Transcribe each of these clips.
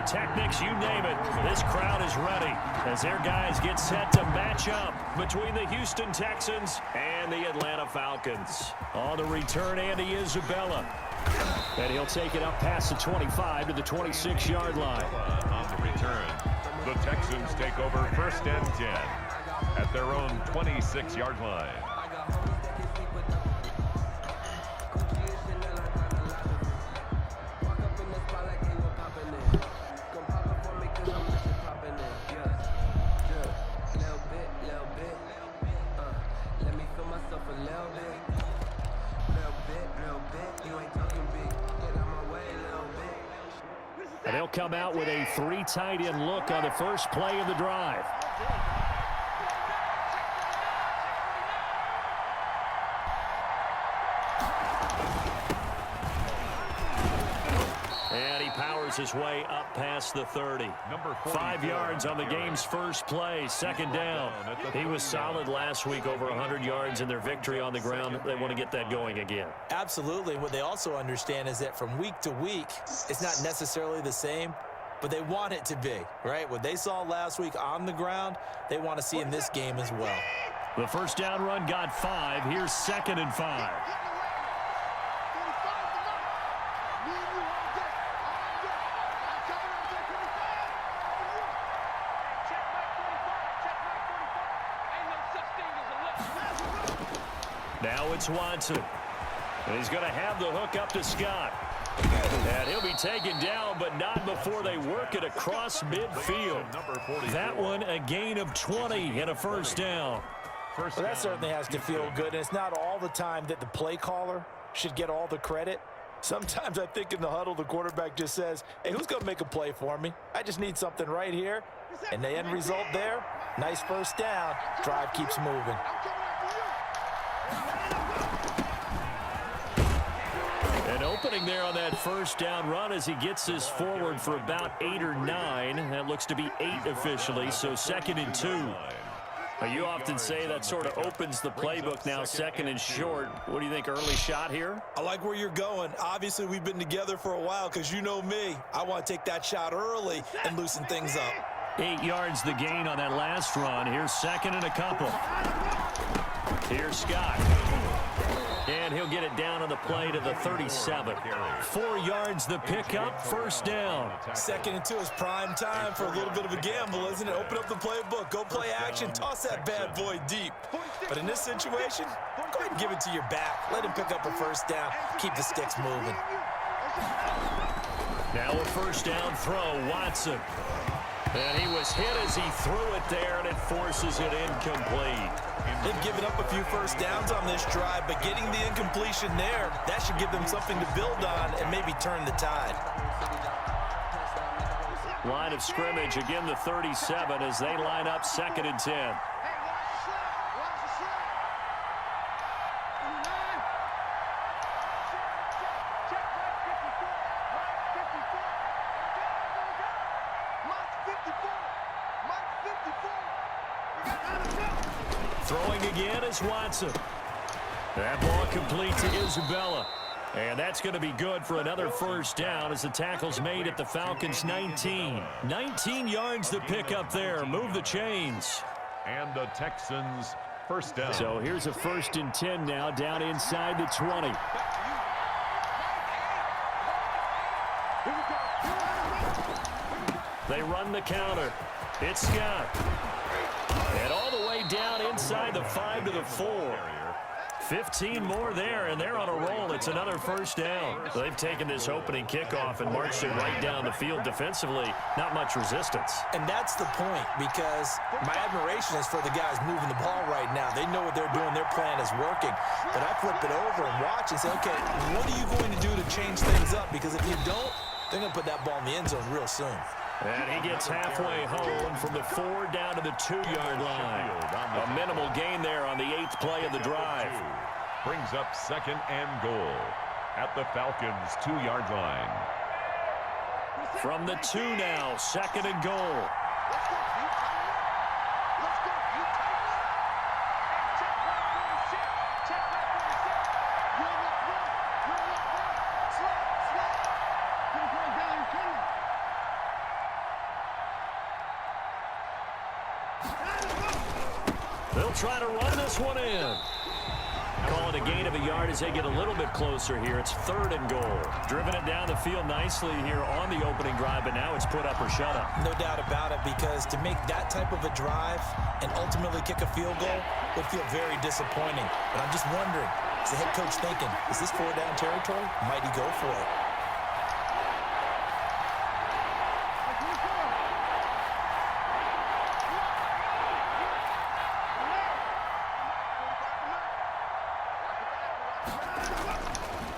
pyrotechnics, you name it. This crowd is ready as their guys get set to match up between the Houston Texans and the Atlanta Falcons. On the return, Andy Isabella. And he'll take it up past the 25 to the 26-yard line. On the return, the Texans take over 1st and 10 at their own 26-yard line. And they'll come out with a 3 tight end look on the first play of the drive. And he powers his way up past the 30. 5 yards on the game's first play, 2nd down. He was solid last week, over 100 yards in their victory on the ground. They want to get that going again. Absolutely. What they also understand is that from week to week, it's not necessarily the same, but they want it to be, right? What they saw last week on the ground, they want to see in this game as well. The first down run got 5. Here's 2nd and 5. Now it's Watson. And he's going to have the hook up to Scott. And he'll be taken down, but not before they work it across midfield. That one, a gain of 20 and a first down. Well, that certainly has to feel good, and it's not all the time that the play caller should get all the credit. Sometimes I think in the huddle, the quarterback just says, hey, who's going to make a play for me? I just need something right here. And the end result there, nice first down. Drive keeps moving. An opening there on that first down run as he gets this forward for about 8 or 9. That looks to be 8 officially, so 2nd and 2. You often say that sort of opens the playbook now, 2nd and short. What do you think, early shot here? I like where you're going. Obviously, we've been together for a while because you know me. I want to take that shot early and loosen things up. 8 yards the gain on that last run. Here's 2nd and a couple. Here's Scott. And he'll get it down on the play to the 37. 4 yards the pickup, first down. 2nd and 2 is prime time for a little bit of a gamble, isn't it? Open up the playbook, go play action, toss that bad boy deep. But in this situation, go ahead and give it to your back. Let him pick up a first down. Keep the sticks moving. Now a first down throw, Watson. And he was hit as he threw it there, and it forces it incomplete. They've given up a few first downs on this drive, but getting the incompletion there, that should give them something to build on and maybe turn the tide. Line of scrimmage, again the 37 as they line up 2nd and 10. Throwing again is Watson. That ball complete to Isabella. And that's going to be good for another first down as the tackle's made at the Falcons' 19. 19 yards to pick up there. Move the chains. And the Texans first down. So here's a 1st and 10 now down inside the 20. They run the counter. It's Scott. And all the way down inside the 5 to the 4. 15 more there, and they're on a roll. It's another first down. They've taken this opening kickoff and marched it right down the field defensively. Not much resistance. And that's the point, because my admiration is for the guys moving the ball right now. They know what they're doing. Their plan is working. But I flip it over and watch and say, okay, what are you going to do to change things up? Because if you don't, they're going to put that ball in the end zone real soon. And he gets halfway home from the 4 down to the 2-yard line. A minimal gain there on the 8th play of the drive. Brings up 2nd and goal at the Falcons' 2-yard line. From the 2 now, 2nd and goal. They'll try to run this one in. Call it a gain of a yard as they get a little bit closer here. It's 3rd and goal. Driven it down the field nicely here on the opening drive, but now it's put up or shut up. No doubt about it, because to make that type of a drive and ultimately kick a field goal would feel very disappointing. But I'm just wondering, is the head coach thinking, is this 4-down territory? Might he go for it?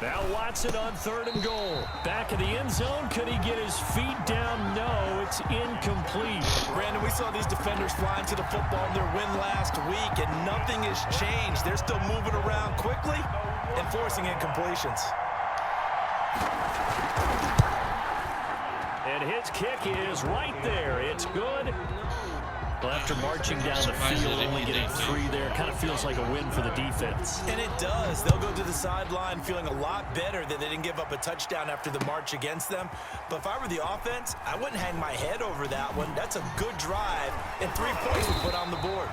Now Watson on 3rd and goal. Back in the end zone. Could he get his feet down? No, it's incomplete. Brandon, we saw these defenders flying to the football in their win last week, and nothing has changed. They're still moving around quickly and forcing incompletions. And his kick is right there. It's good. Well, after marching down the field, only getting 3 there, kind of feels like a win for the defense. And it does. They'll go to the sideline feeling a lot better that they didn't give up a touchdown after the march against them. But if I were the offense, I wouldn't hang my head over that one. That's a good drive, and 3 points to put on the board.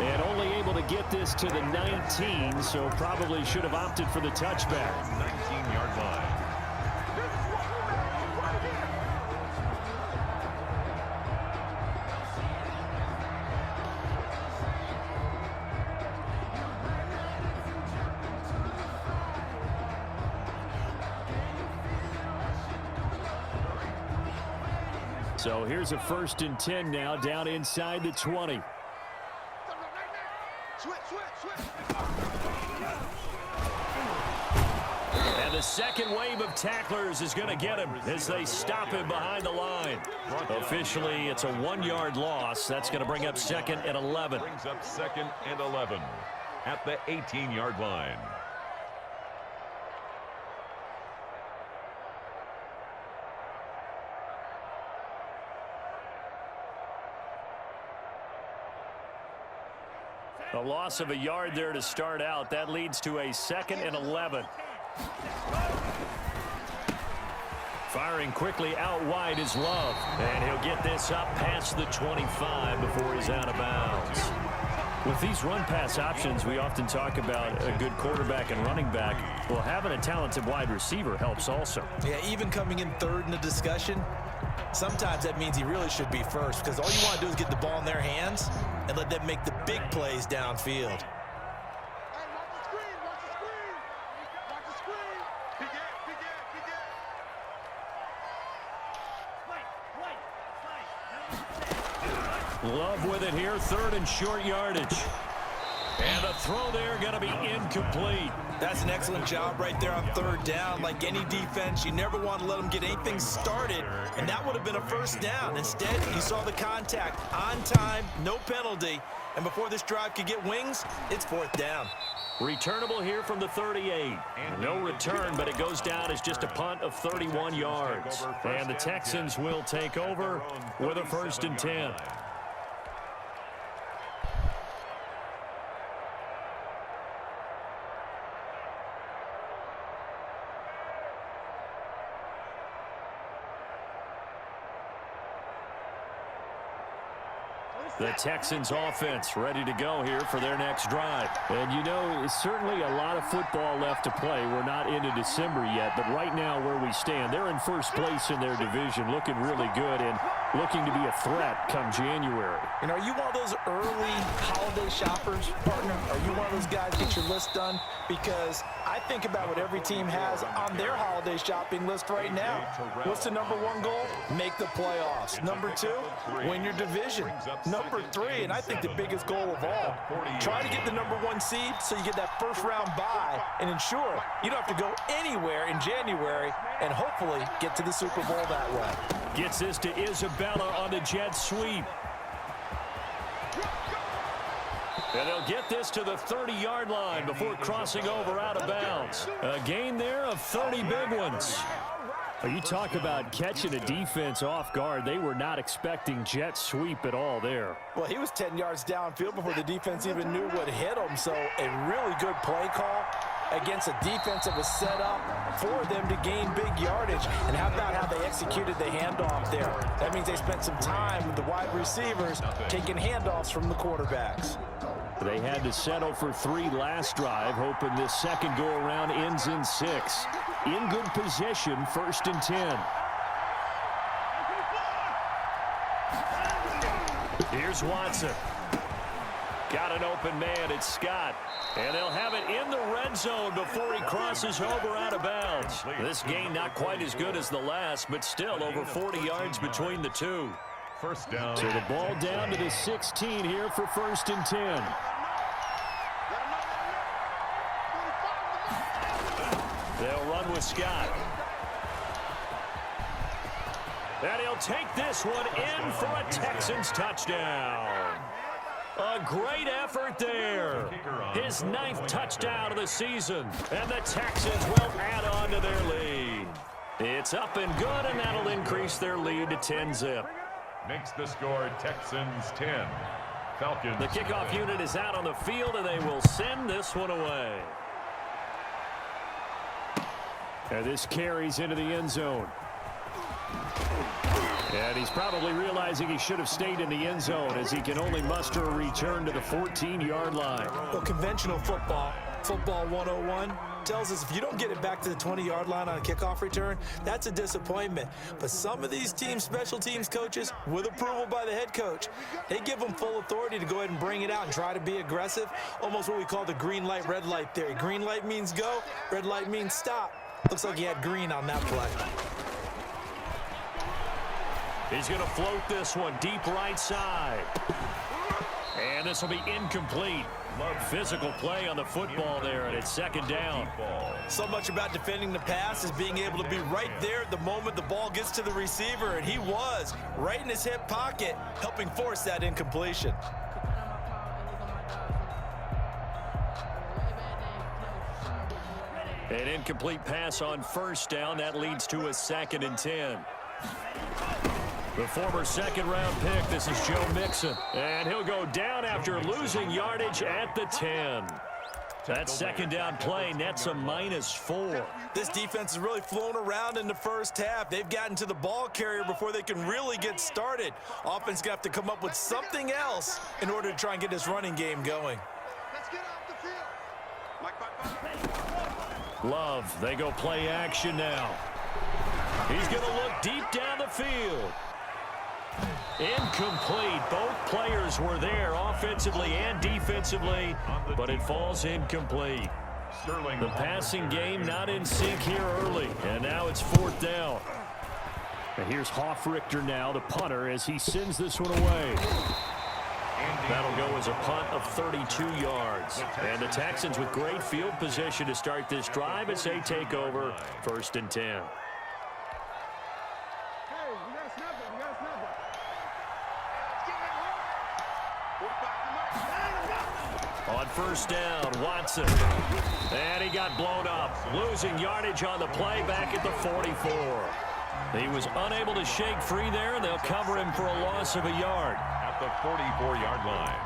And only able to get this to the 19, so probably should have opted for the touchback. 19-yard line. So here's a 1st and 10 now, down inside the 20. And the second wave of tacklers is going to get him as they stop him behind the line. Officially, it's a 1-yard loss. That's going to bring up 2nd and 11. Brings up 2nd and 11 at the 18-yard line. A loss of a yard there to start out. That leads to a 2nd and 11. Firing quickly out wide is Love. And he'll get this up past the 25 before he's out of bounds. With these run-pass options, we often talk about a good quarterback and running back. Well, having a talented wide receiver helps also. Yeah, even coming in 3rd in the discussion, sometimes that means he really should be first, because all you want to do is get the ball in their hands and let them make the big plays downfield. Love with it here, 3rd and short yardage. And the throw there going to be incomplete. That's an excellent job right there on 3rd down. Like any defense, you never want to let them get anything started, and that would have been a 1st down. Instead, you saw the contact on time, no penalty, and before this drive could get wings, it's 4th down. Returnable here from the 38. No return, but it goes down as just a punt of 31 yards. And the Texans will take over with a 1st and 10. The Texans offense ready to go here for their next drive. And you know, it's certainly a lot of football left to play. We're not into December yet, but right now where we stand, they're in 1st place in their division, looking really good and looking to be a threat come January. You know, are you one of those early holiday shoppers, partner? Are you one of those guys get your list done? Because I think about what every team has on their holiday shopping list right now. What's the #1 goal? Make the playoffs. #2, win your division. #3, and I think the biggest goal of all, try to get the #1 seed so you get that 1st round bye and ensure you don't have to go anywhere in January and hopefully get to the Super Bowl that way. Gets this to Isabella on the jet sweep. And they'll get this to the 30-yard line before crossing over out of bounds. A gain there of 30 big ones. You talk about catching a defense off guard. They were not expecting jet sweep at all there. Well, he was 10 yards downfield before the defense even knew what hit him. So a really good play call against a defense that was set up for them to gain big yardage. And how about how they executed the handoff there? That means they spent some time with the wide receivers taking handoffs from the quarterbacks. They had to settle for 3 last drive, hoping this second go-around ends in 6. In good position, 1st and 10. Here's Watson. Got an open man. It's Scott. And they'll have it in the red zone before he crosses over out of bounds. This game not quite as good as the last, but still over 40 yards between the two. First down. So the ball down to the 16 here for 1st and 10. They'll run with Scott. And he'll take this one in for a Texans touchdown. A great effort there. His 9th touchdown of the season. And the Texans will add on to their lead. It's up and good, and that'll increase their lead to 10-zip. Makes the score Texans 10. Falcons. The kickoff unit is out on the field, and they will send this one away. And this carries into the end zone. And he's probably realizing he should have stayed in the end zone as he can only muster a return to the 14-yard line. Well, conventional football 101, tells us if you don't get it back to the 20-yard line on a kickoff return, that's a disappointment. But some of these teams, special teams coaches, with approval by the head coach, they give them full authority to go ahead and bring it out and try to be aggressive, almost what we call the green light, red light theory. Green light means go, red light means stop. Looks like he had green on that play. He's going to float this one deep right side. And this will be incomplete. Physical play on the football there, and it's 2nd down. So much about defending the pass is being able to be right there at the moment the ball gets to the receiver, and he was right in his hip pocket, helping force that incompletion. An incomplete pass on 1st down. That leads to a 2nd and 10. The former 2nd-round pick, this is Joe Mixon. And he'll go down after losing yardage at the 10. That 2nd down play nets a -4. This defense has really flown around in the first half. They've gotten to the ball carrier before they can really get started. Offense got to come up with something else in order to try and get this running game going. Let's get off the field. Love, they go play action now. He's going to look deep down the field. Incomplete. Both players were there offensively and defensively, but it falls incomplete. The passing game not in sync here early, and now it's 4th down. And here's Hofrichter now, the punter, as he sends this one away. That'll go as a punt of 32 yards. And the Texans with great field position to start this drive as they take over 1st and 10. On 1st down, Watson. And he got blown up. Losing yardage on the play back at the 44. He was unable to shake free there, and they'll cover him for a loss of a yard. At the 44-yard line.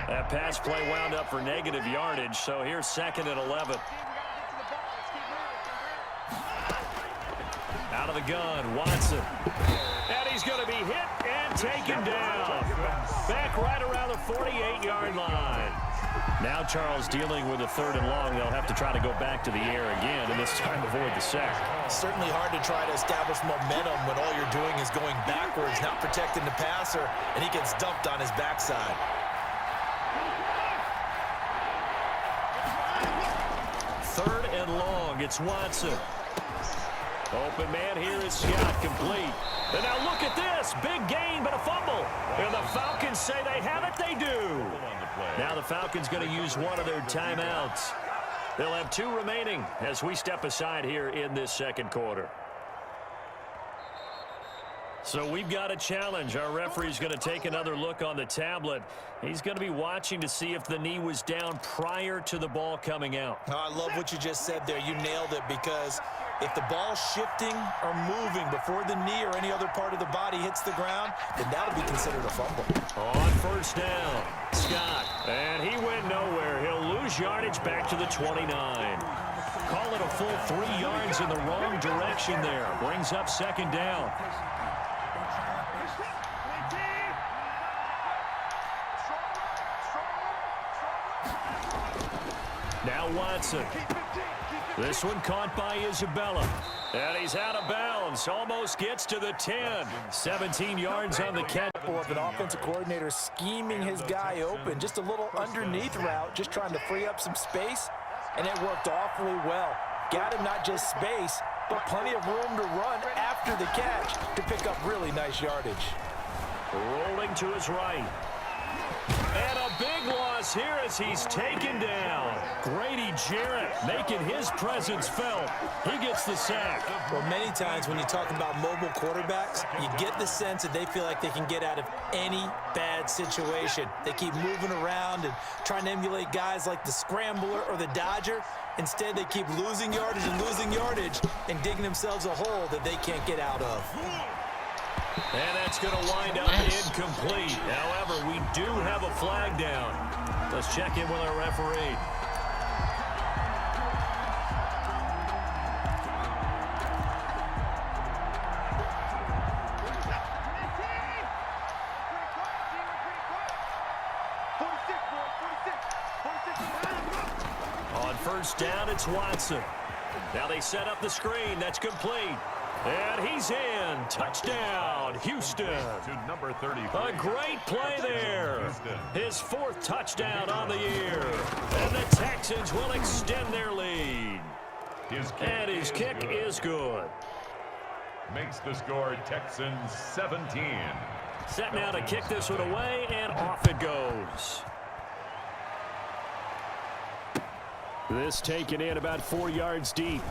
That pass play wound up for negative yardage, so here's 2nd and 11. Out of the gun, Watson. And he's going to be hit and taken down. Back right around the 48-yard line. Now Charles dealing with a 3rd and long. They'll have to try to go back to the air again, and this time avoid the sack. Certainly hard to try to establish momentum when all you're doing is going backwards, not protecting the passer, and he gets dumped on his backside. Third and long, it's Watson. Open man here is Scott, complete. And now look at this, big gain but a fumble. And the Falcons say they have it, they do. Now the Falcons going to use one of their timeouts. They'll have 2 remaining as we step aside here in this 2nd quarter. So we've got a challenge. Our referee's going to take another look on the tablet. He's going to be watching to see if the knee was down prior to the ball coming out. Oh, I love what you just said there. You nailed it, because if the ball's shifting or moving before the knee or any other part of the body hits the ground, then that'll be considered a fumble. On 1st down, Scott. And he went nowhere. He'll lose yardage back to the 29. call it a full 3 yards in the wrong direction there. Brings up second down. Now Watson. This one caught by Isabella. And he's out of bounds. Almost gets to the 10. 17 yards on the catch. Of an offensive coordinator scheming his guy open. Just a little underneath route, just trying to free up some space. And it worked awfully well. Got him not just space, but plenty of room to run after the catch to pick up really nice yardage. Rolling to his right. And a big loss here as he's taken down. Grady Jarrett making his presence felt. He gets the sack. Well, many times when you talk about mobile quarterbacks, you get the sense that they feel like they can get out of any bad situation. They keep moving around and trying to emulate guys like the Scrambler or the Dodger. Instead, they keep losing yardage and digging themselves a hole that they can't get out of. And that's going to wind up incomplete. However, we do have a flag down. Let's check in with our referee. On first down, it's Watson. Now they set up the screen. That's complete. And he's in. Touchdown, Houston. To number 33. A great play there. His 4th touchdown on the year. And the Texans will extend their lead. And his kick is good. Makes the score Texans 17. Set now to kick this one away, and off it goes. This taken in about 4 yards deep.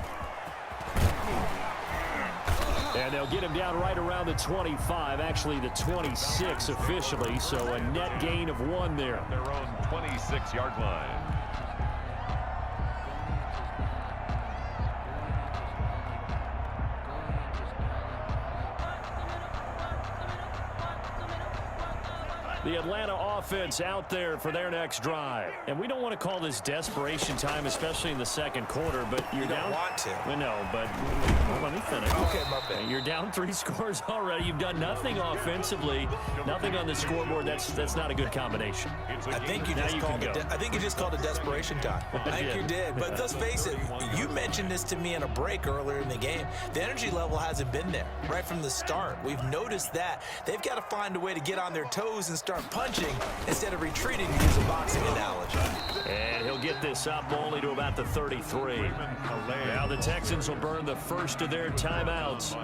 And they'll get him down right around the 25, actually the 26 officially, so a net gain of 1 there. Their own 26-yard line. The Atlanta offense out there for their next drive. And we don't want to call this desperation time, especially in the second quarter, but you're down. You don't want to. We know, but well, let me finish. Okay, my bad. You're down 3 scores already. You've done nothing offensively, nothing on the scoreboard. That's not a good combination. I think you just called it desperation time. I think you did. But let's face it, you mentioned this to me in a break earlier in the game. The energy level hasn't been there right from the start. We've noticed that. They've got to find a way to get on their toes and start punching instead of retreating, to use a boxing analogy. And he'll get this up only to about the 33. Now the Texans will burn the first of their timeouts.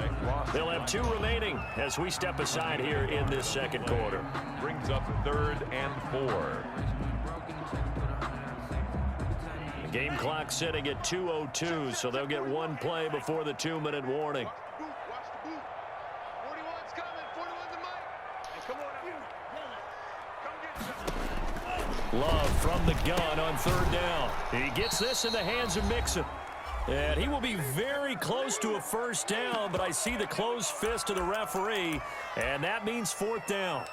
They'll have 2 remaining as we step aside here in this second quarter. Brings up 3rd and 4. The game clock sitting at 2:02, so they'll get 1 play before the 2-minute warning. Love from the gun on 3rd down. He gets this in the hands of Mixon. And he will be very close to a first down, but I see the closed fist of the referee, and that means 4th down.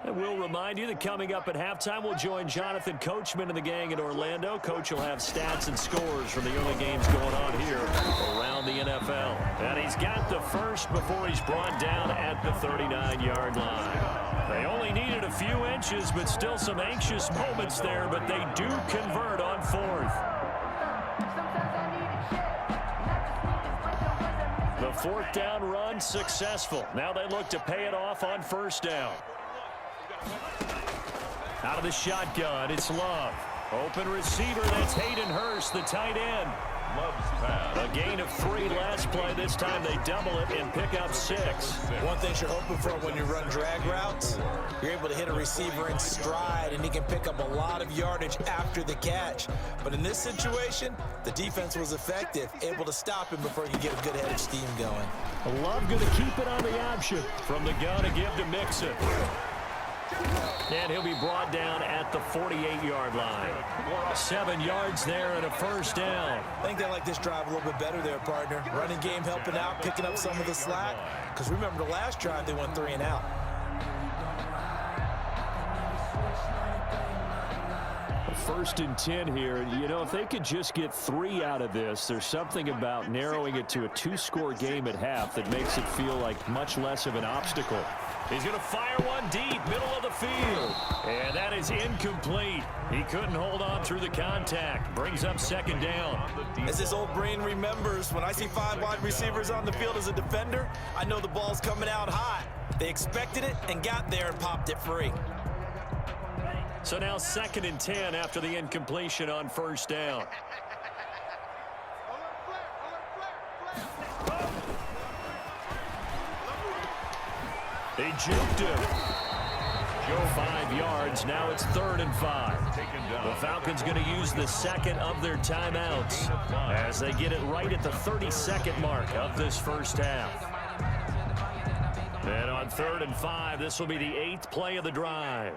And we'll remind you that coming up at halftime, we'll join Jonathan Coachman and the gang in Orlando. Coach will have stats and scores from the early games going on here around the NFL. And he's got the first before he's brought down at the 39-yard line. They only needed a few inches, but still some anxious moments there, but they do convert on 4th. The 4th down run successful. Now they look to pay it off on 1st down. Out of the shotgun, it's Love. Open receiver, that's Hayden Hurst, the tight end. Love's pass. A gain of 3 last play. This time they double it and pick up 6. One thing you're hoping for when you run drag routes, you're able to hit a receiver in stride, and he can pick up a lot of yardage after the catch. But in this situation, the defense was effective, able to stop him before he could get a good head of steam going. Love going to keep it on the option. From the gun to give to Mixon. And he'll be brought down at the 48-yard line. 7 yards there and a first down. I think they like this drive a little bit better there, partner. Running game helping out, picking up some of the slack. Because remember, the last drive, they went 3 and out. First and 10 here. You know, if they could just get 3 out of this, there's something about narrowing it to a 2-score game at half that makes it feel like much less of an obstacle. He's going to fire one deep, middle of the field. And that is incomplete. He couldn't hold on through the contact. Brings up second down. As this old brain remembers, when I see 5 wide receivers on the field as a defender, I know the ball's coming out hot. They expected it and got there and popped it free. So now 2nd and 10 after the incompletion on first down. They juked him. 5 yards. Now it's 3rd and 5. The Falcons going to use the second of their timeouts as they get it right at the 32nd mark of this first half. And on 3rd and 5, this will be the 8th play of the drive.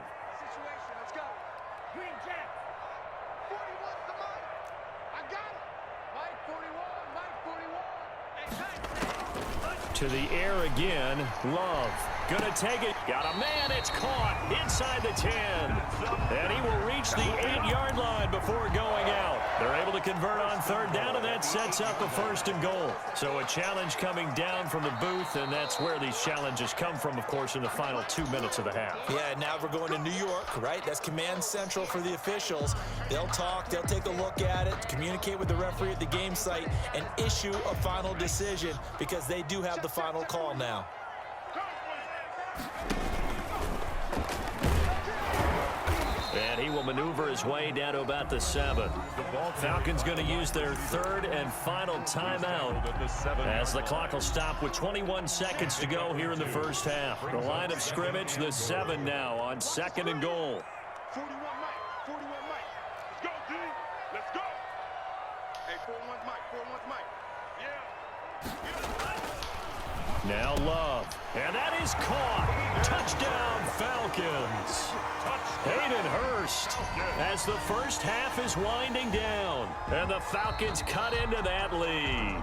To the air again. Love. Gonna take it. Got a man. It's caught inside the 10. And he will reach the 8-yard line before going out. They're able to convert on 3rd down, and that sets up a 1st and goal. So a challenge coming down from the booth, and that's where these challenges come from, of course, in the final 2 minutes of the half. Yeah, now we're going to New York, right? That's command central for the officials. They'll talk, they'll take a look at it, communicate with the referee at the game site, and issue a final decision because they do have the final call now. And he will maneuver his way down to about the 7. Falcons going to use their 3rd and final timeout as the clock will stop with 21 seconds to go here in the first half. The line of scrimmage, the 7 now on 2nd and goal. 41 Mike. 41 Mike. Let's go, D. Let's go. Hey, 41 Mike. 41 Mike. Yeah. Now Love. And that is caught. Touchdown, Falcons. Hayden Hurst as the first half is winding down. And the Falcons cut into that lead.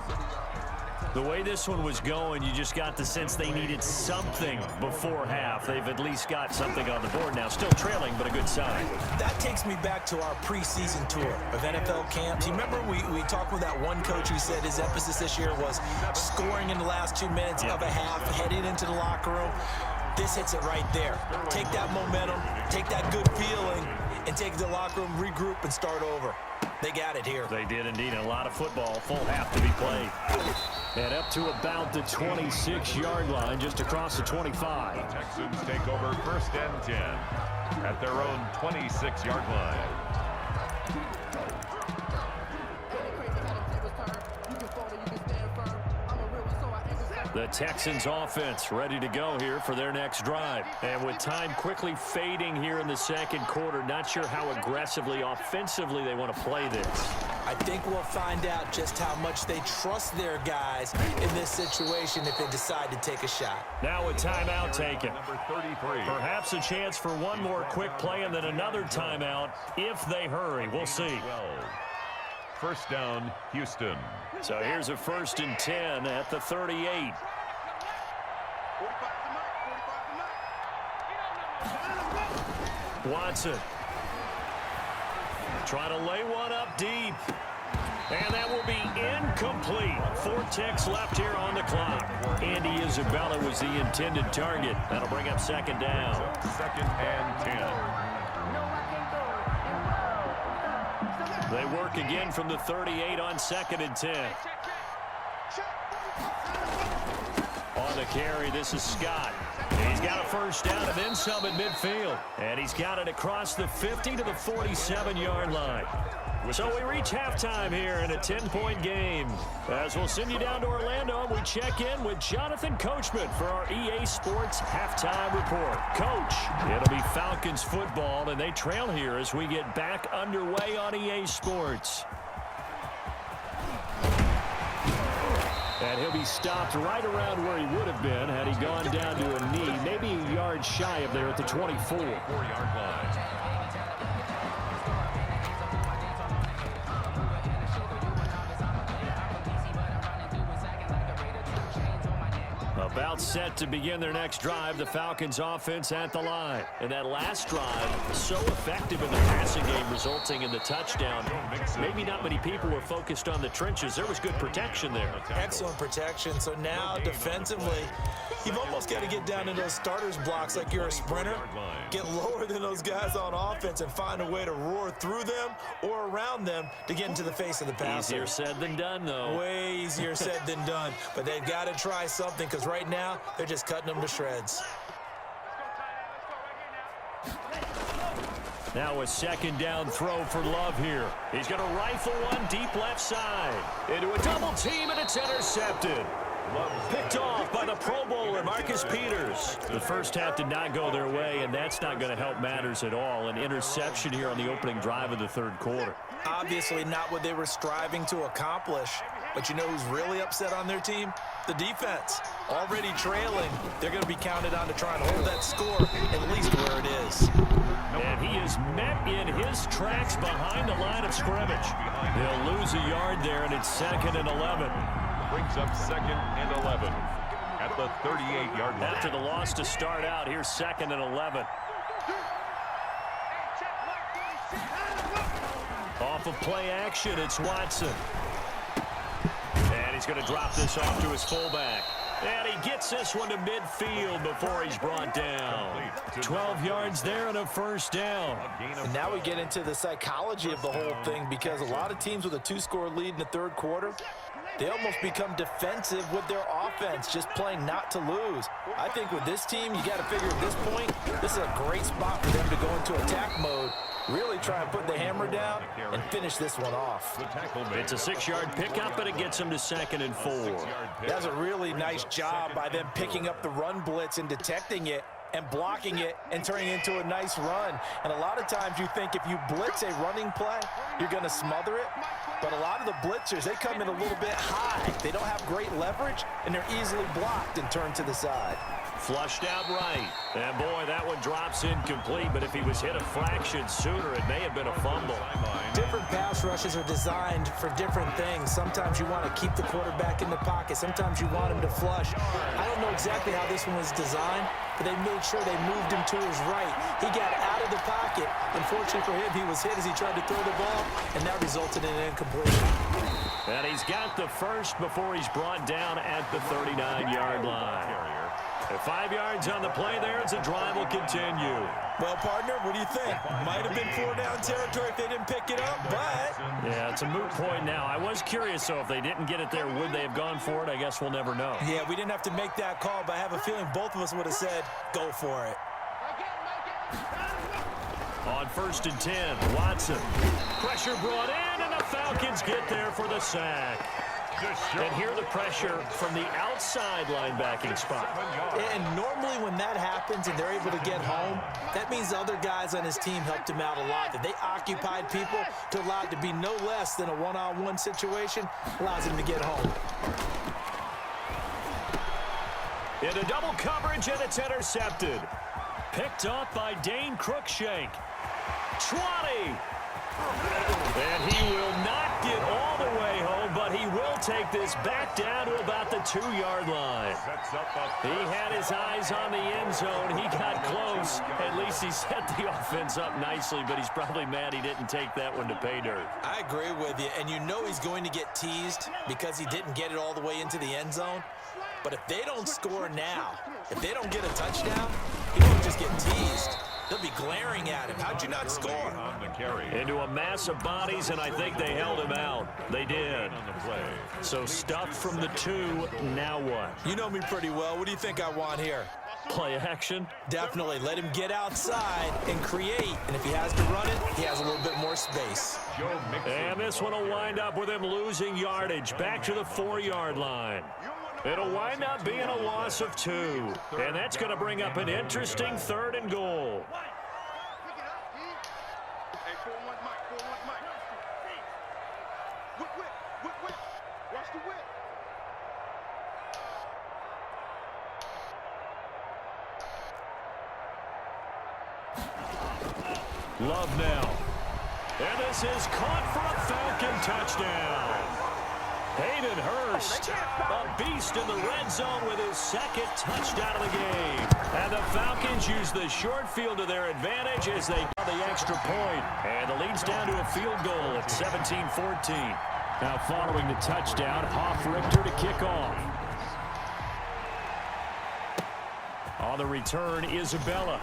The way this one was going, you just got the sense they needed something before half. They've at least got something on the board now. Still trailing, but a good sign. That takes me back to our preseason tour of NFL camps. You remember we talked with that one coach who said his emphasis this year was scoring in the last 2 minutes of a half, heading into the locker room. This hits it right there. Take that momentum, take that good feeling, and take the locker room, regroup, and start over. They got it here. They did indeed. A lot of football, full half to be played. And up to about the 26-yard line, just across the 25. The Texans take over 1st and 10 at their own 26-yard line. The Texans offense ready to go here for their next drive. And with time quickly fading here in the 2nd quarter, not sure how aggressively, offensively they want to play this. I think we'll find out just how much they trust their guys in this situation if they decide to take a shot. Now a timeout taken. Number 33. Perhaps a chance for one more quick play and then another timeout if they hurry. We'll see. 12. 1st down, Houston. So here's a 1st and 10 at the 38. 45 to Mike. Watson trying to lay one up deep. And that will be incomplete. 4 ticks left here on the clock. Andy Isabella was the intended target. That'll bring up 2nd down. 2nd and 10. They work again from the 38 on 2nd and 10. On the carry, this is Scott. He's got a 1st down and then some at midfield. And he's got it across the 50 to the 47-yard line. So we reach halftime here in a 10-point game. As we'll send you down to Orlando, we check in with Jonathan Coachman for our EA Sports Halftime Report. Coach, it'll be Falcons football, and they trail here as we get back underway on EA Sports. And he'll be stopped right around where he would have been had he gone down to a knee, maybe a yard shy of there at the 24. 4-yard line. About set to begin their next drive, the Falcons offense at the line. And that last drive, so effective in the passing game, resulting in the touchdown. Maybe not many people were focused on the trenches. There was good protection there. Excellent protection. So now defensively, you've almost got to get down in those starters blocks like you're a sprinter. Get lower than those guys on offense and find a way to roar through them or around them to get into the face of the passer. Easier said than done, though. Way easier said than done. But they've got to try something because right now they're just cutting them to shreds. Now a second down throw for Love here. He's going to rifle one deep left side. Into a double team, and it's intercepted. Picked off by the Pro Bowler, Marcus Peters. The first half did not go their way, and that's not going to help matters at all. An interception here on the opening drive of the third quarter. Obviously not what they were striving to accomplish. But you know who's really upset on their team? The defense. Already trailing, they're going to be counted on to try and hold that score at least where it is. And he is met in his tracks behind the line of scrimmage. They'll lose a yard there, and it's 2nd and 11. Brings up 2nd and 11 at the 38-yard line. After the loss to start out, here's 2nd and 11. Off of play action, it's Watson. And he's going to drop this off to his fullback. And he gets this one to midfield before he's brought down. 12 yards there and a first down. And now we get into the psychology of the whole thing, because a lot of teams with a 2-score lead in the third quarter, they almost become defensive with their offense, just playing not to lose. I think with this team, you got to figure at this point, this is a great spot for them to go into attack mode, really try and put the hammer down and finish this one off. It's a 6-yard pickup, and it gets them to 2nd and 4. That's a really nice job by them picking up the run blitz and detecting it and blocking it and turning it into a nice run. And a lot of times you think if you blitz a running play, you're going to smother it. But a lot of the blitzers, they come in a little bit high. They don't have great leverage, and they're easily blocked and turned to the side. Flushed out right. And boy, that one drops incomplete, but if he was hit a fraction sooner, it may have been a fumble. Different pass rushes are designed for different things. Sometimes you want to keep the quarterback in the pocket. Sometimes you want him to flush. I don't know exactly how this one was designed, but they made sure they moved him to his right. He got out of the pocket. Unfortunately for him, he was hit as he tried to throw the ball, and that resulted in an incompletion. And he's got the first before he's brought down at the 39-yard line. 5 yards on the play there as the drive will continue. Well, partner, what do you think? Might have been 4-down territory if they didn't pick it up, but... Yeah, it's a moot point now. I was curious, though, if they didn't get it there, would they have gone for it? I guess we'll never know. Yeah, we didn't have to make that call, but I have a feeling both of us would have said, go for it. On 1st and 10, Watson. Pressure brought in, and the Falcons get there for the sack. And here the pressure from the outside linebacking spot. And normally when that happens and they're able to get home, that means the other guys on his team helped him out a lot. That they occupied people to allow it to be no less than a one-on-one situation, allows him to get home. Into double coverage, and it's intercepted. Picked up by Dane Cruikshank. 20. And he will not get all the way home, but he will take this back down to about the 2-yard line. He had his eyes on the end zone. He got close. At least he set the offense up nicely, but he's probably mad he didn't take that one to pay dirt. I agree with you, and you know he's going to get teased because he didn't get it all the way into the end zone. But if they don't score now, if they don't get a touchdown, he won't just get teased. They'll be glaring at him. How'd you not score? Into a mass of bodies, and I think they held him out. They did. So stuffed from the 2, now what? You know me pretty well. What do you think I want here? Play action? Definitely. Let him get outside and create. And if he has to run it, he has a little bit more space. And this one will wind up with him losing yardage back to the 4-yard line. It'll wind up being a loss of 2. And that's going to bring up an interesting 3rd and goal. Hey, 4-1 Mike, 4-1 Mike. Whip. Watch the whip. Love now. And this is caught for a Falcon touchdown. Hayden Hurst, a beast in the red zone with his second touchdown of the game. And the Falcons use the short field to their advantage as they get the extra point. And the lead's down to a field goal at 17-14. Now following the touchdown, Richter to kick off. On the return, Isabella.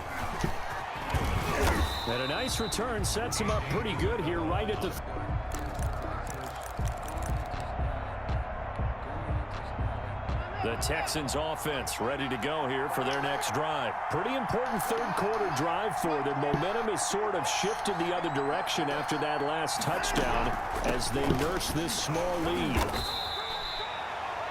And a nice return sets him up pretty good here right at the... The Texans offense ready to go here for their next drive. Pretty important third quarter drive for them. Momentum has sort of shifted the other direction after that last touchdown as they nurse this small lead.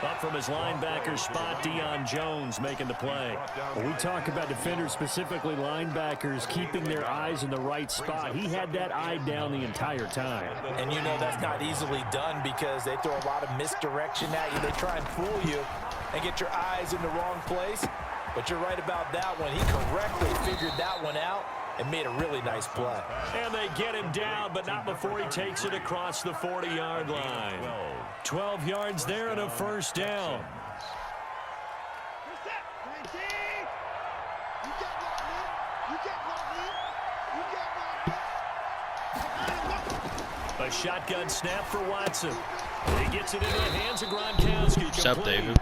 Up from his linebacker spot, Deion Jones making the play. When we talk about defenders, specifically linebackers, keeping their eyes in the right spot. He had that eye down the entire time. And you know that's not easily done because they throw a lot of misdirection at you. They try and fool you and get your eyes in the wrong place. But you're right about that one. He correctly figured that one out and made a really nice play. And they get him down, but not before he takes it across the 40-yard line. 12 yards there and a first down. A shotgun snap for Watson. He gets it into the hands of Gronkowski. What's up, David?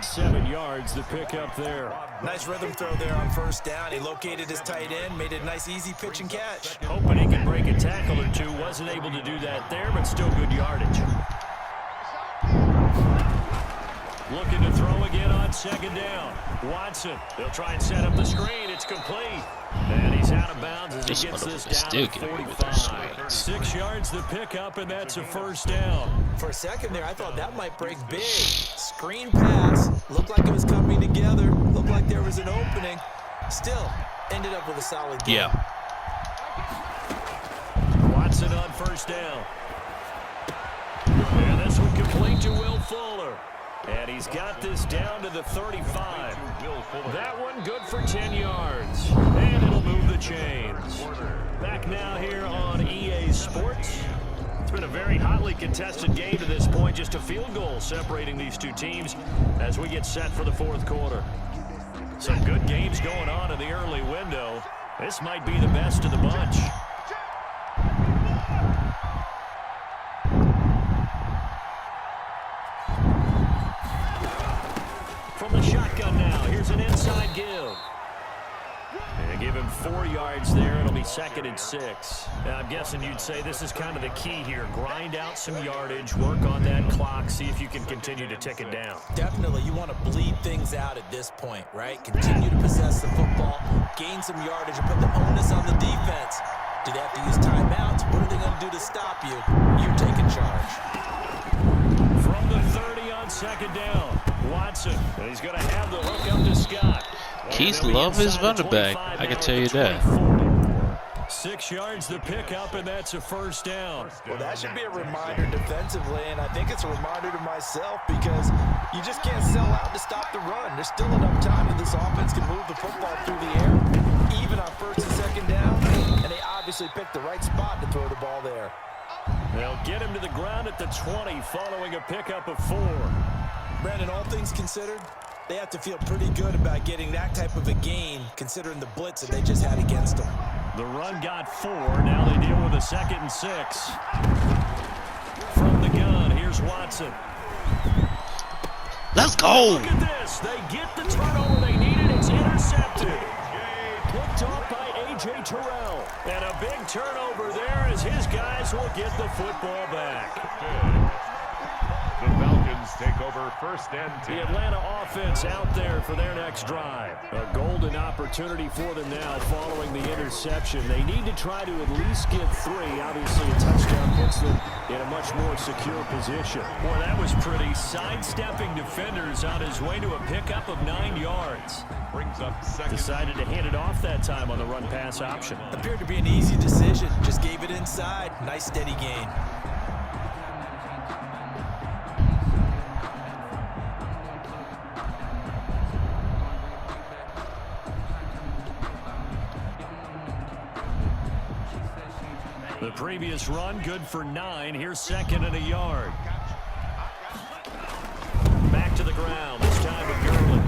7 yards to pick up there. Nice rhythm throw there on first down. He located his tight end, made it a nice easy pitch and catch. Hoping he could break a tackle or two. Wasn't able to do that there, but still good yardage. Looking to throw again on second down. Watson, they'll try and set up the screen. It's complete. And he's out of bounds as he gets this down to 45. 6 yards to pick up, and that's a first down. For a second there, I thought that might break big. Screen pass. Looked like it was coming together. Looked like there was an opening. Still, ended up with a solid game. Yeah. Watson on first down. And this one complete to Will Fuller. And he's got this down to the 35. That one good for 10 yards. And it'll move the chains. Back now here on EA Sports. It's been a very hotly contested game to this point. Just a field goal separating these two teams as we get set for the fourth quarter. Some good games going on in the early window. This might be the best of the bunch. From the shotgun now, here's an inside give. And give him 4 yards there. It'll be 2nd and 6. Now, I'm guessing you'd say this is kind of the key here. Grind out some yardage, work on that clock, see if you can continue to tick it down. Definitely, you want to bleed things out at this point, right? Continue to possess the football, gain some yardage, and put the onus on the defense. Do they have to use timeouts? What are they going to do to stop you? You're taking charge. From the 30 on second down, Watson. And he's going to have the hook up to Scott. Keith love his running back, I can tell you that. 6 yards to pick up, and that's a first down. Well, that should be a reminder defensively, and I think it's a reminder to myself because you just can't sell out to stop the run. There's still enough time that this offense can move the football through the air, even on first and second down, and they obviously picked the right spot to throw the ball there. They'll get him to the ground at the 20 following a pickup of 4. Brandon, all things considered, they have to feel pretty good about getting that type of a gain considering the blitz that they just had against them. The run got 4. Now they deal with a 2nd and 6. From the gun, here's Watson. Let's go! Look at this. They get the turnover they needed. It's intercepted. Picked off by A.J. Terrell. And a big turnover there as his guys will get the football back. The Falcons take over 1st and 10. The Atlanta offense out there for their next drive. A golden opportunity for them now following the interception. They need to try to at least get 3. Obviously, a touchdown puts them in a much more secure position. Boy, that was pretty. Sidestepping defenders on his way to a pickup of 9 yards. Brings up 2nd. Decided to hand it off that time on the run-pass option. Appeared to be an easy decision. Just gave it inside. Nice steady gain. The previous run, good for 9. Here's 2nd and a yard. Back to the ground, this time with Gurley.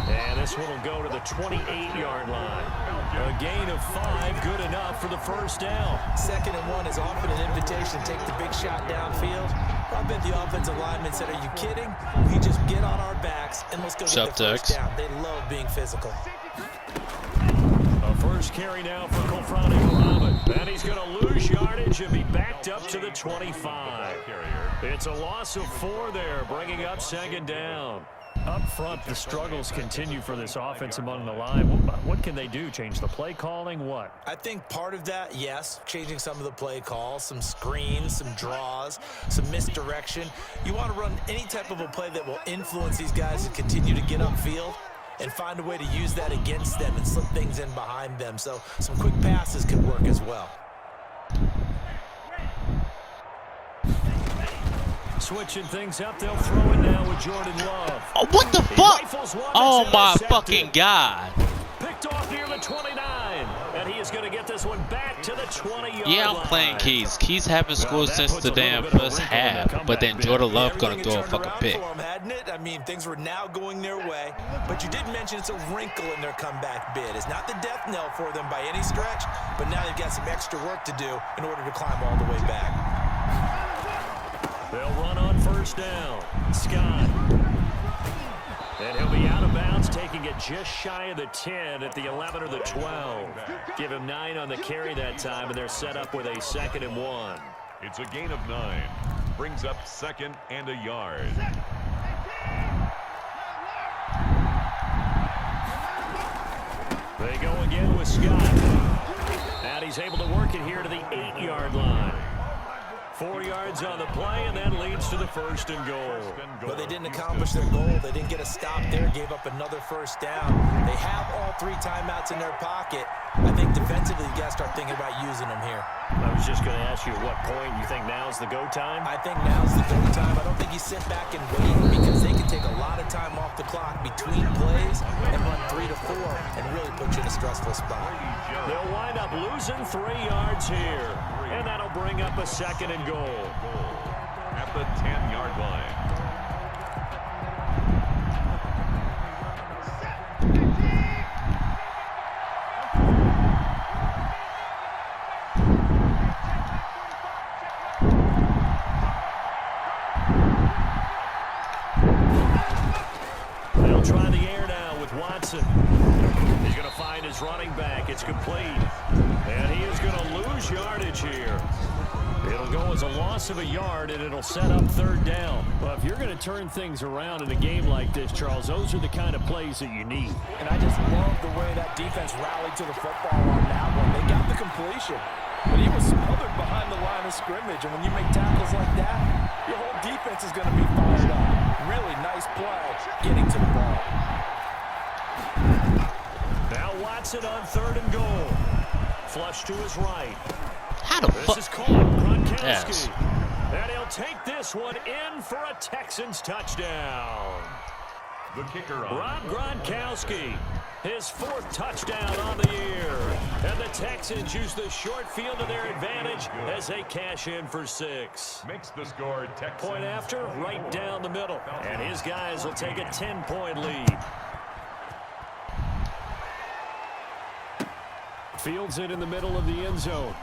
And this one will go to the 28-yard line. A gain of 5, good enough for the first down. 2nd and 1 is often an invitation to take the big shot downfield. I bet the offensive lineman said, are you kidding? We just get on our backs and let's go get the first down. They love being physical. A first carry now for Kofrani Muhammad. And he's going to lose yardage and be backed up to the 25. It's a loss of 4 there, bringing up 2nd down. Up front, the struggles continue for this offense among the line. What can they do? Change the play calling? What? I think part of that, yes, changing some of the play calls, some screens, some draws, some misdirection. You want to run any type of a play that will influence these guys to continue to get upfield and find a way to use that against them and slip things in behind them. So some quick passes could work as well. Switching things up, they'll throw it now with Jordan Love. Oh, what the fuck? Oh, my fucking God. Picked off near the 29, and he is going to get this one back to the 20-yard line. Yeah, I'm playing Keys. Keys haven't scored since the damn first half, but then Jordan Love going to throw a fucking pick. Hadn't it? I mean, things were now going their way, but you did mention it's a wrinkle in their comeback bid. It's not the death knell for them by any stretch, but now they've got some extra work to do in order to climb all the way back. They'll run on first down. Scott. And he'll be out of bounds, taking it just shy of the 10 at the 11 or the 12. Give him 9 on the carry that time, and they're set up with a 2nd and 1. It's a gain of 9. Brings up 2nd and a yard. They go again with Scott. And he's able to work it here to the 8-yard line. 4 yards on the play, and that leads to the 1st and goal. But they didn't accomplish their goal. They didn't get a stop there, gave up another first down. They have all 3 timeouts in their pocket. I think defensively, you got to start thinking about using them here. I was just going to ask you at what point you think now's the go time? I think now's the go time. I don't think you sit back and wait because they can take a lot of time off the clock between plays and run 3 to 4 and really put you in a stressful spot. They'll wind up losing 3 yards here, and that'll bring up a 2nd and goal. At the 10-yard line. They'll try the air now with Watson. He's going to find his running back. It's complete. And he is going to lose yardage here. It'll go as a loss of a yard, and it'll set up 3rd down. Well, if you're going to turn things around in a game like this, Charles, those are the kind of plays that you need. And I just love the way that defense rallied to the football on that one. They got the completion, but he was smothered behind the line of scrimmage. And when you make tackles like that, your whole defense is going to be fired up. Really nice play getting to the ball. Now Watson on 3rd and goal. Flush to his right. How the fuck? This is caught. Gronkowski. Yes. And he'll take this one in for a Texans touchdown. The kicker on Rob Gronkowski, his 4th touchdown on the year. And the Texans use the short field to their advantage as they cash in for 6. makes the score Texans. Point after, right down the middle. And his guys will take a 10-point lead. Fields it in the middle of the end zone.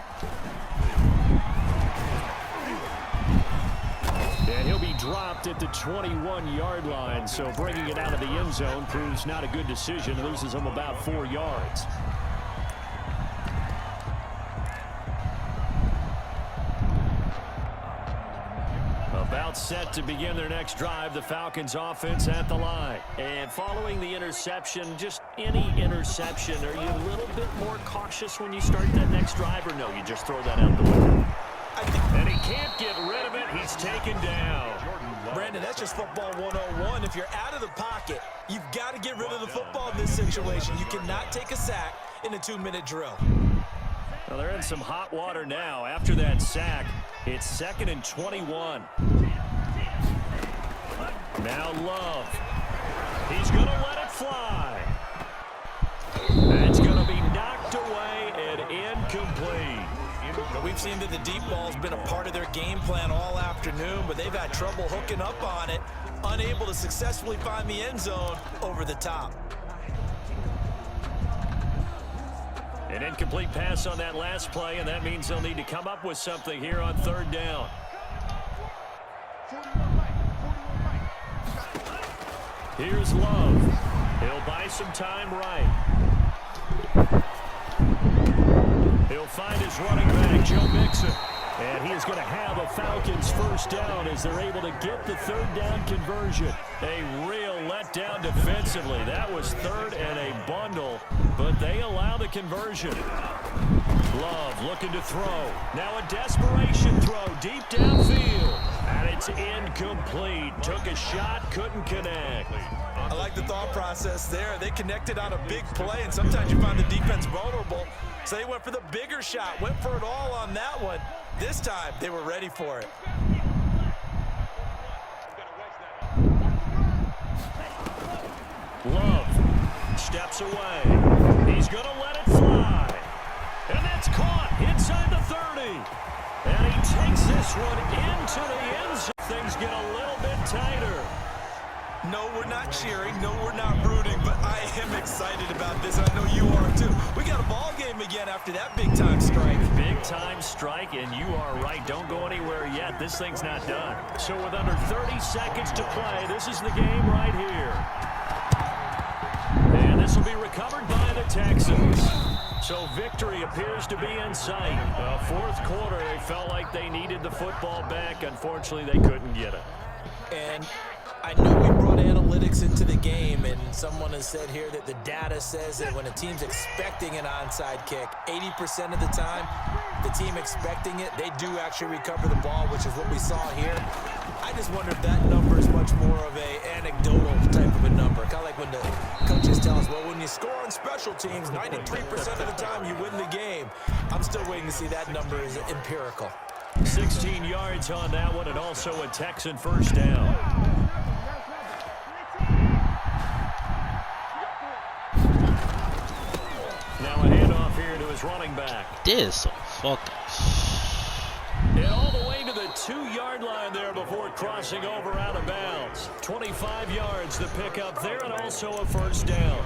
And he'll be dropped at the 21-yard line, so bringing it out of the end zone proves not a good decision. Loses him about 4 yards. About set to begin their next drive, the Falcons offense at the line. And following the interception, just any interception, are you a little bit more cautious when you start that next drive, or no, you just throw that out the window? And he can't get rid of it. He's taken down. Brandon, that's just football 101. If you're out of the pocket, you've got to get rid of the football in this situation. You cannot take a sack in a 2-minute drill. Well, they're in some hot water now. After that sack, it's 2nd and 21. Now Love. He's going to let it fly. It's going to be knocked away and incomplete. We've seen that the deep ball's been a part of their game plan all afternoon, but they've had trouble hooking up on it, unable to successfully find the end zone over the top. An incomplete pass on that last play, and that means they'll need to come up with something here on third down. Here's Love. He'll buy some time right. He'll find his running back, Joe Mixon. And he is going to have a Falcons first down as they're able to get the third down conversion. A real letdown defensively. That was third and a bundle, but they allow the conversion. Love looking to throw. Now a desperation throw deep downfield. And it's incomplete. Took a shot, couldn't connect. I like the thought process there. They connected on a big play, and sometimes you find the defense vulnerable. So they went for the bigger shot, went for it all on that one. This time, they were ready for it. Love steps away. He's going to let it fly. And that's caught inside the 30. And he takes this one into the end zone. Things get a little bit tighter. No, we're not cheering. No, we're not rooting, but I am excited about this. I know you are too. We got a ball game again after that big-time strike. Big-time strike, and you are right. Don't go anywhere yet. This thing's not done. So with under 30 seconds to play, this is the game right here. And this will be recovered by the Texans. So victory appears to be in sight. Fourth quarter, they felt like they needed the football back. Unfortunately, they couldn't get it. And I know we brought analytics into the game, and someone has said here that the data says that when a team's expecting an onside kick, 80% of the time, the team expecting it, they do actually recover the ball, which is what we saw here. I just wonder if that number is much more of a anecdotal type of a number. Kind of like when the coaches tell us, well, when you score on special teams, 93% of the time you win the game. I'm still waiting to see that number is empirical. 16 yards on that one, and also a Texan first down. Now a handoff here to his running back. This is so fucking. And all the way to the 2-yard line there before crossing over out of bounds. 25 yards the pickup there, and also a first down.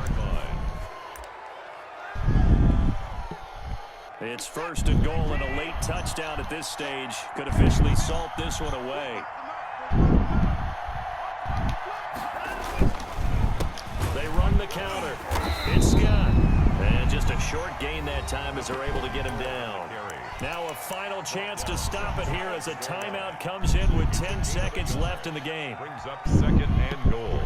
It's first and goal, and a late touchdown at this stage could officially salt this one away. They run the counter. It's Scott. And just a short gain that time as they're able to get him down. Now a final chance to stop it here as a timeout comes in with 10 seconds left in the game. Brings up second and goal.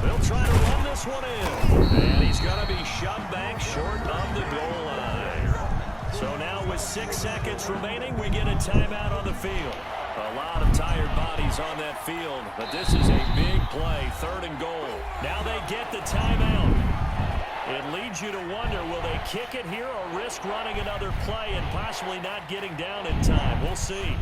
They'll try to run this one in. And he's going to be shoved back short of the goal line. So now with 6 seconds remaining, we get a timeout on the field. A lot of tired bodies on that field, but this is a big play, third and goal. Now they get the timeout. It leads you to wonder, will they kick it here or risk running another play and possibly not getting down in time? We'll see.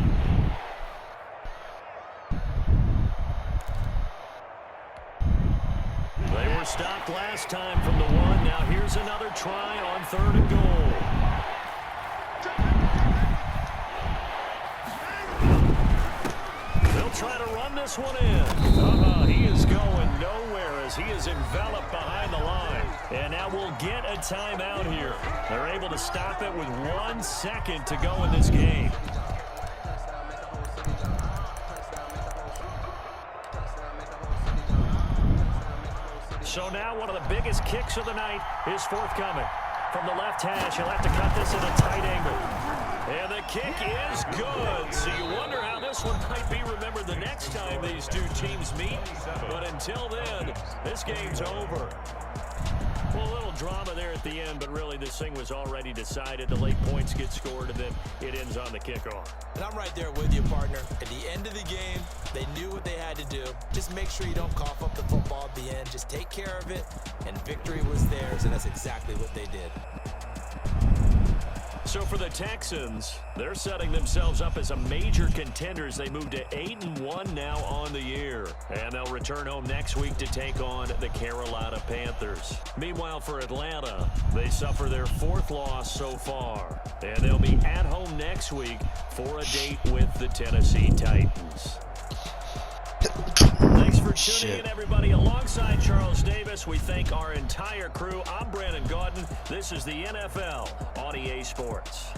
They were stopped last time from the 1. Now here's another try on third and goal. Try to run this one in. He is going nowhere as he is enveloped behind the line. And now we'll get a timeout here. They're able to stop it with 1 second to go in this game. So now one of the biggest kicks of the night is forthcoming. From the left hash, he'll have to cut this at a tight angle. And the kick is good. So you wonder how this one might be remembered the next time these two teams meet. But until then, this game's over. Well, a little drama there at the end, but really this thing was already decided. The late points get scored, and then it ends on the kickoff. And I'm right there with you, partner. At the end of the game, they knew what they had to do. Just make sure you don't cough up the football at the end. Just take care of it, and victory was theirs, and that's exactly what they did. So for the Texans, they're setting themselves up as a major contender as they move to 8-1 now on the year. And they'll return home next week to take on the Carolina Panthers. Meanwhile, for Atlanta, they suffer their 4th loss so far. And they'll be at home next week for a date with the Tennessee Titans. Thanks for tuning in, everybody. Alongside Charles Davis, we thank our entire crew. I'm Brandon Gaudin. This is the NFL on EA Sports.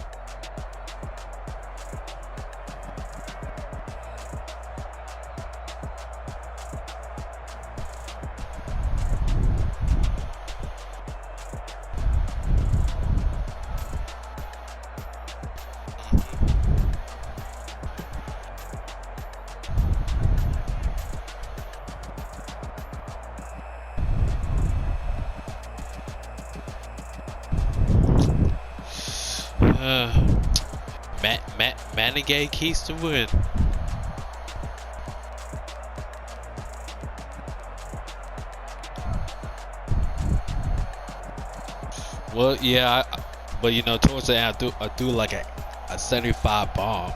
Manigay keys to win. Well, yeah, but you know, towards the end, I do like a 75 bomb.